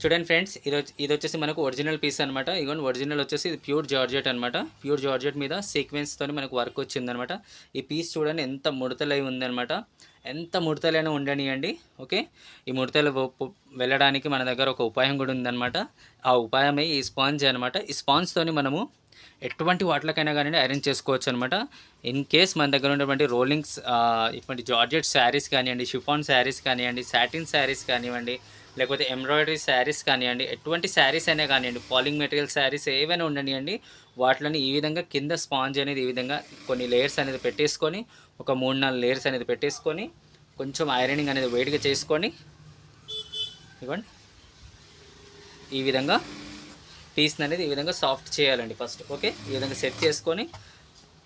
చూడండి ఫ్రెండ్స్, ఇది వచ్చేసి మనకు ఒరిజినల్ పీస్ అనమాట. ఇగోండి ఒరిజినల్ వచ్చేసి ఇది ప్యూర్ జార్జెట్ అనమాట. ప్యూర్ జార్జెట్ మీద సీక్వెన్స్తో మనకు వర్క్ వచ్చిందనమాట. ఈ పీస్ చూడండి ఎంత ముడతలై ఉందనమాట. ఎంత ముడతలైనా ఉండనియండి. ఓకే, ఈ ముడతలు వెళ్ళడానికి మన దగ్గర ఒక ఉపాయం కూడా ఉందన్నమాట. ఆ ఉపాయమే ఈ స్పాంజ్ అనమాట. ఈ స్పాంజ్తోని మనము ఎటువంటి వాటికైనా కానీ ఐరన్ చేసుకోవచ్చు అనమాట. ఇన్ కేస్ మన దగ్గర ఉన్నటువంటి రోలింగ్స్ ఇటువంటి జార్జెట్ శారీస్ కానివ్వండి, షిఫాన్ శారీస్ కానివ్వండి, సాటిన్ శారీస్ కానివ్వండి, లేకపోతే ఎంబ్రాయిడరీ శారీస్ కానివ్వండి, ఎటువంటి శారీస్ అయినా కానివ్వండి, ఫాలింగ్ మెటీరియల్ శారీస్ ఏవైనా ఉండనివ్వండి, వాటిని ఈ విధంగా కింద స్పాంజ్ అనేది ఈ విధంగా కొన్ని లేయర్స్ అనేది పెట్టేసుకొని, ఒక 3-4 లేయర్స్ అనేది పెట్టేసుకొని, కొంచెం ఐరనింగ్ అనేది వేడిగా చేసుకొని, ఇవ్వండి ఈ విధంగా పీస్ అనేది ఈ విధంగా సాఫ్ట్ చేయాలండి ఫస్ట్. ఓకే, ఈ విధంగా సెట్ చేసుకొని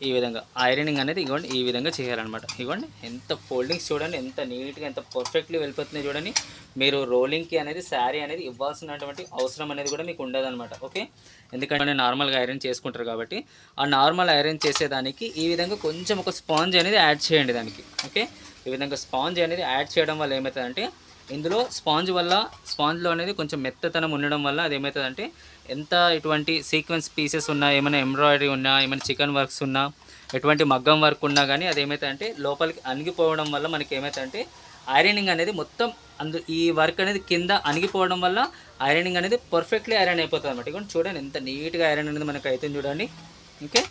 ఈ విధంగా ఐరనింగ్ అనేది ఇవ్వండి ఈ విధంగా చేయాలన్నమాట. ఇవ్వండి ఎంత ఫోల్డింగ్స్ చూడండి, ఎంత నీట్గా ఎంత పర్ఫెక్ట్లీ వెళ్ళిపోతున్నాయి చూడండి. మీరు రోలింగ్కి అనేది శారీ అనేది ఇవ్వాల్సినటువంటి అవసరం అనేది కూడా మీకు ఉండదన్నమాట. ఓకే, ఎందుకంటే నార్మల్గా ఐరన్ చేసుకుంటారు కాబట్టి ఆ నార్మల్ ఐరన్ చేసేదానికి ఈ విధంగా కొంచెం ఒక స్పాంజ్ అనేది యాడ్ చేయండి దానికి. ఓకే, ఈ విధంగా స్పాంజ్ అనేది యాడ్ చేయడం వల్ల ఏమవుతుందంటే, ఇందులో స్పాంజ్లో అనేది కొంచెం మెత్తతనం ఉండడం వల్ల అది ఏమవుతుందంటే, ఎంత ఇటువంటి సీక్వెన్స్ పీసెస్ ఉన్నా, ఏమైనా ఎంబ్రాయిడరీ ఉన్నా, ఏమైనా చికెన్ వర్క్స్ ఉన్నా, ఎటువంటి మగ్గం వర్క్ ఉన్నా కానీ అది ఏమవుతుందంటే లోపలికి అణిగిపోవడం వల్ల మనకి ఏమవుతుందంటే ఐరనింగ్ అనేది మొత్తం ఈ వర్క్ అనేది కింద అణిగిపోవడం వల్ల ఐరనింగ్ అనేది పర్ఫెక్ట్లీ ఐరన్ అయిపోతుంది అనమాట. ఇక చూడండి ఎంత నీట్గా ఐరన్ అనేది మనకు అవుతుంది చూడండి. ఓకే,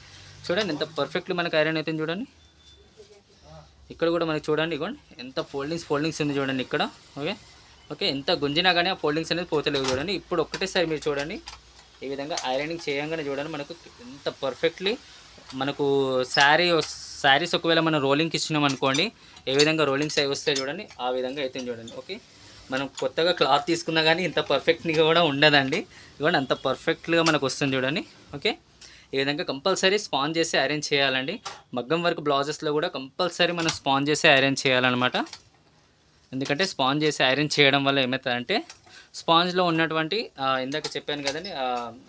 చూడండి ఎంత పర్ఫెక్ట్లీ మనకు ఐరన్ అవుతుంది చూడండి. ఇక్కడ కూడా మనకి చూడండి, ఇగోండి ఎంత ఫోల్డింగ్స్ ఉంది చూడండి ఇక్కడ. ఓకే ఓకే, ఎంత గుంజినా కానీ ఆ ఫోల్డింగ్స్ అనేది పోతలేవు చూడండి. ఇప్పుడు ఒక్కటేసారి మీరు చూడండి ఈ విధంగా ఐరనింగ్ చేయంగానే చూడండి మనకు ఎంత పర్ఫెక్ట్లీ మనకు శారీస్ ఒకవేళ మనం రోలింగ్కి ఇచ్చినాం అనుకోండి, ఏ విధంగా రోలింగ్స్ అవి వస్తాయి చూడండి, ఆ విధంగా అయితే చూడండి. ఓకే, మనం కొత్తగా క్లాత్ తీసుకున్నా కానీ ఇంత పర్ఫెక్ట్గా కూడా ఉండదండి. ఇవ్వండి అంత పర్ఫెక్ట్గా మనకు వస్తుంది చూడండి. ఓకే, ఈ విధంగా కంపల్సరీ స్పాంజ్ చేసి ఐరన్ చేయాలండి. మగ్గం వర్క్ బ్లౌజెస్లో కూడా కంపల్సరీ మనం స్పాంజ్ చేసి ఐరన్ చేయాలన్నమాట. ఎందుకంటే స్పాంజ్ చేసి ఐరన్ చేయడం వల్ల ఏమవుతుందంటే, స్పాంజ్లో ఉన్నటువంటి ఇందాక చెప్పాను కదండి,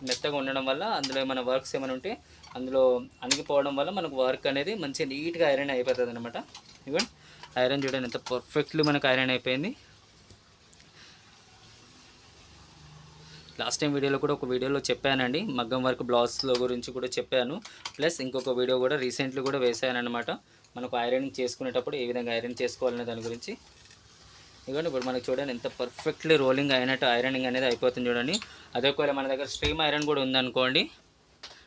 మెత్తగా ఉండడం వల్ల అందులో ఏమైనా వర్క్స్ ఏమైనా ఉంటే అందులో అణిగిపోవడం వల్ల మనకు వర్క్ అనేది మంచిగా నీట్గా ఐరన్ అయిపోతుంది అనమాట. ఇవ్వండి ఐరన్ చూడండి ఎంత పర్ఫెక్ట్లీ మనకు ఐరన్ అయిపోయింది. లాస్ట్ టైం వీడియోలో కూడా ఒక వీడియోలో చెప్పానండి, మగ్గం వర్క్ బ్లౌజ్లో గురించి కూడా చెప్పాను. ప్లస్ ఇంకొక వీడియో కూడా రీసెంట్లీ కూడా వేసాను అనమాట, మనకు ఐరనింగ్ చేసుకునేటప్పుడు ఏ విధంగా ఐరన్ చేసుకోవాలనే దాని గురించి. ఇదిగోండి ఇప్పుడు మనకు చూడండి ఎంత పర్ఫెక్ట్లీ రోలింగ్ అయినట్టు ఐరనింగ్ అనేది అయిపోతుంది చూడండి. అదే ఒకవేళ మన దగ్గర స్ట్రీమ్ ఐరన్ కూడా ఉందనుకోండి,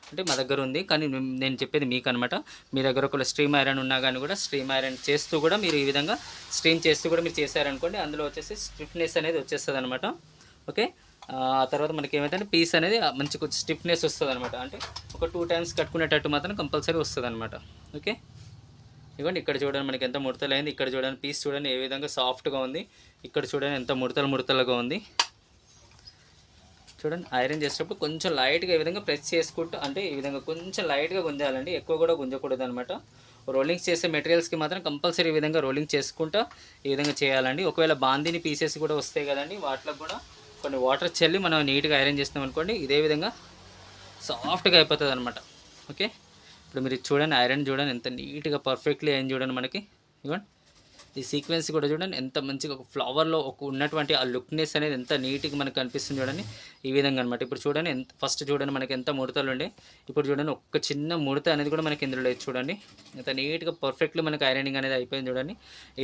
అంటే మా దగ్గర ఉంది కానీ నేను చెప్పేది మీకు అనమాట. మీ దగ్గర ఒకవేళ స్ట్రీమ్ ఐరన్ ఉన్నా కానీ కూడా స్ట్రీమ్ ఐరన్ చేస్తూ కూడా మీరు ఈ విధంగా స్ట్రీమ్ చేస్తూ కూడా మీరు చేశారనుకోండి, అందులో వచ్చేసి స్టిఫ్నెస్ అనేది వచ్చేస్తుంది అనమాట. ఓకే, ఆ తర్వాత మనకి ఏమైతే పీస్ అనేది మంచి కొంచెం స్టిఫ్నెస్ వస్తుంది అనమాట. అంటే ఒక 2 టైమ్స్ కట్టుకునేటట్టు మాత్రం కంపల్సరీ వస్తుంది అనమాట. ఓకే, ఇవ్వండి ఇక్కడ చూడండి మనకి ఎంత ముడతలైంది. ఇక్కడ చూడండి పీస్ చూడండి ఏ విధంగా సాఫ్ట్గా ఉంది. ఇక్కడ చూడండి ఎంత ముడతలుగా ఉంది. చూడండి ఐరన్ చేసేటప్పుడు కొంచెం లైట్గా ఈ విధంగా ప్రెస్ చేసుకుంటూ, అంటే ఈ విధంగా కొంచెం లైట్గా గుంజాలండి, ఎక్కువ కూడా గుంజకూడదు అనమాట. రోలింగ్స్ చేసే మెటీరియల్స్కి మాత్రం కంపల్సరీ ఈ విధంగా రోలింగ్ చేసుకుంటూ ఈ విధంగా చేయాలండి. ఒకవేళ బాందిని పీసెస్ కూడా వస్తాయి కదండి, వాటిలో కూడా కొన్ని వాటర్ చల్లి మనం నీట్గా ఐరన్ చేస్తాం అనుకోండి, ఇదే విధంగా సాఫ్ట్గా అయిపోతుంది అనమాట. ఓకే, ఇప్పుడు మీరు చూడండి ఐరన్ చూడండి ఎంత నీట్గా పర్ఫెక్ట్లీ అయింది చూడండి మనకి. ఇవ్వండి ఈ సీక్వెన్స్ కూడా చూడండి ఎంత మంచిగా ఒక ఫ్లవర్లో ఒక ఉన్నటువంటి ఆ లుక్నెస్ అనేది ఎంత నీట్గా మనకు కనిపిస్తుంది చూడండి ఈ విధంగా అనమాట. ఇప్పుడు చూడండి ఫస్ట్ చూడండి మనకి ఎంత ముడతలు ఉండే, ఇప్పుడు చూడండి ఒక్క చిన్న ముడత అనేది కూడా మనకి ఇందులో లేదు చూడండి. ఎంత నీట్గా పర్ఫెక్ట్లీ మనకి ఐరనింగ్ అనేది అయిపోయింది చూడండి.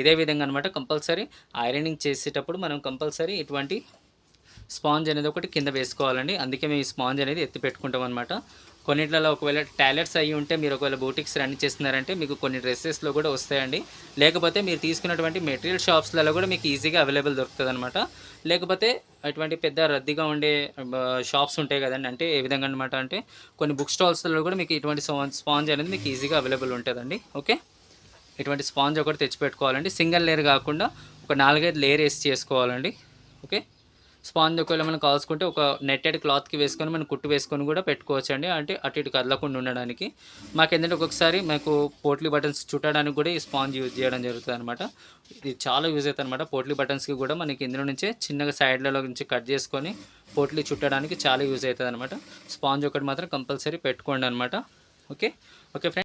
ఇదే విధంగా అనమాట కంపల్సరీ ఐరనింగ్ చేసేటప్పుడు మనం కంపల్సరీ ఇటువంటి స్పాంజ్ అనేది ఒకటి కింద వేసుకోవాలండి. అందుకే మేము ఈ స్పాంజ్ అనేది ఎత్తి పెట్టుకుంటాం అనమాట. కొన్నిట్లలో ఒకవేళ టైలర్స్ అయ్యి ఉంటే మీరు ఒకవేళ బూటిక్స్ రన్ చేస్తున్నారంటే మీకు కొన్ని డ్రెస్సెస్లో కూడా వస్తాయండి. లేకపోతే మీరు తీసుకున్నటువంటి మెటీరియల్ షాప్స్లలో కూడా మీకు ఈజీగా అవైలబుల్ దొరుకుతుంది అనమాట. లేకపోతే అటువంటి పెద్ద రద్దీగా ఉండే షాప్స్ ఉంటాయి కదండి, అంటే ఏ విధంగా అనమాట అంటే కొన్ని బుక్ స్టాల్స్లో కూడా మీకు ఇటువంటి స్పాంజ్ అనేది మీకు ఈజీగా అవైలబుల్ ఉంటుందండి. ఓకే, ఇటువంటి స్పాంజ్ ఒకటి తెచ్చిపెట్టుకోవాలండి. సింగిల్ లేయర్ కాకుండా ఒక 4-5 లేయర్ వేసి చేసుకోవాలండి. ఓకే, స్పాంజ్ ఒకవేళ మనం కాల్చుకుంటే ఒక నెట్టెడ్ క్లాత్కి వేసుకొని మనం కుట్టు వేసుకొని కూడా పెట్టుకోవచ్చు అండి, అంటే అటు ఇటు కదలకుండా ఉండడానికి. మాకు ఏంటంటే ఒక్కొక్కసారి మాకు పోట్లీ బటన్స్ చుట్టడానికి కూడా ఈ స్పాంజ్ యూజ్ చేయడం జరుగుతుంది అనమాట. ఇది చాలా యూజ్ అవుతుంది అనమాట. పోట్లీ బటన్స్కి కూడా మనకి ఇందులో నుంచే చిన్నగా సైడ్లలో నుంచి కట్ చేసుకొని పోట్లీ చుట్టడానికి చాలా యూజ్ అవుతుంది అనమాట. స్పాంజ్ ఒకటి మాత్రం కంపల్సరీ పెట్టుకోండి అనమాట. Okay okay friends.